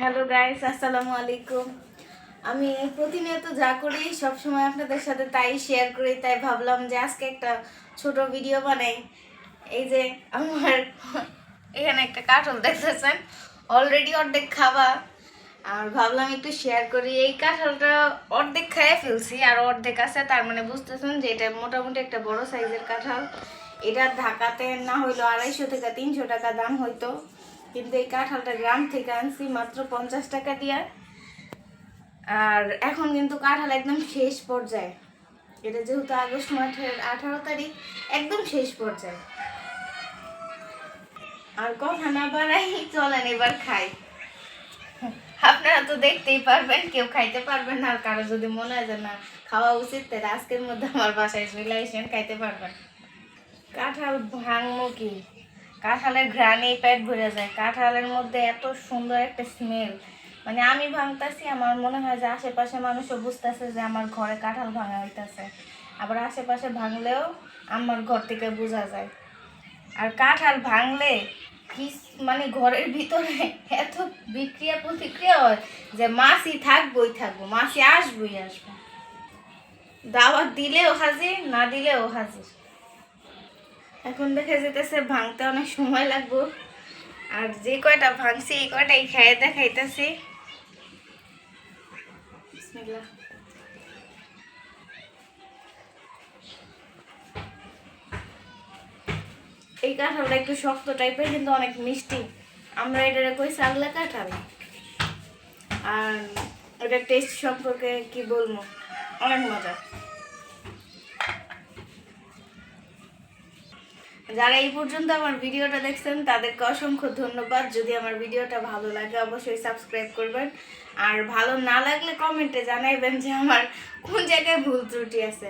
Hello guys, আসসালামু আলাইকুম। আমি প্রতিনিয়ত যা করি সব সময় আপনাদের সাথে তাই শেয়ার করি, তাই ভাবলাম যে আজকে একটা ছোট ভিডিও বানাই। এই যে আমার এখানে একটা কাঁঠাল দেখতেছেন, অলরেডি অর্ধেক খাওয়া। আর ভাবলাম একটু শেয়ার করি। এই কাঁঠালটা অর্ধেক খেয়ে ফেলছি, আর অর্ধেক আছে, তার মানে বুঝতেছেন যে এটা মোটামুটি একটা বড় সাইজের কাঁঠাল। এটা ঢাকাতে না হইলো 250 থেকে 300 টাকা দাম হইতো, কিন্তু এই কাঁঠালটা গ্রাম থেকে আনছি মাত্র 50 টাকা দিয়ে। আর এখন কিন্তু কাঁঠাল একদম শেষ পর্যায়ে। এটা যেহেতু আগস্ট মাসের 18 তারিখ, একদম শেষ পর্যায়ে। আর কথা না বাড়াই, চলেন এবার খাই। আপনারা তো দেখতেই পারবেন, কেউ খাইতে পারবেন না। আর কারো যদি মনে হয় যে না খাওয়া উচিত, তাহলে আজকের মধ্যে আমার বাসায় চলে আসেন, খাইতে পারবেন। কাঁঠাল ভাঙবো কি, কাঁঠালের ঘ্রাণেই পেট ভরে যায়। কাঁঠালের মধ্যে এত সুন্দর একটা স্মেল, মানে আমি ভাঙতাছি, আমার মনে হয় যে আশেপাশে মানুষও বুঝতেছে যে আমার ঘরে কাঁঠাল ভাঙা হইতাছে। আবার আশেপাশে ভাঙলেও আমার ঘর থেকে বোঝা যায়। আর কাঁঠাল ভাঙলে কি, মানে ঘরের ভিতরে এত বিক্রিয়া প্রতিক্রিয়া হয় যে মাছি থাকবোই থাকবো, মাছি আসবোই আসবো। দাওয়াত দিলেও হাজির, না দিলেও হাজির। এখন দেখা যেতেছে ভাঙতে অনেক সময় লাগবো। আর যে কয়টা ভাঙছি এই কয়টাই খেয়ে দেখাইতেছি। বিসমিল্লাহ। এই কাঁঠালটা একটু শক্ত টাইপের, কিন্তু অনেক মিষ্টি। আমরা এটারে কই সাগলা কাঁঠাল। আর এটার টেস্ট সম্পর্কে কি বলবো, অনেক মজা। যারা এই পর্যন্ত আমার ভিডিওটা দেখছেন তাদেরকে অসংখ্য ধন্যবাদ। যদি আমার ভিডিওটা ভালো লাগে অবশ্যই সাবস্ক্রাইব করবেন। আর ভালো না লাগলে কমেন্টে জানাইবেন যে আমার কোন জায়গায় ভুল ত্রুটি আছে।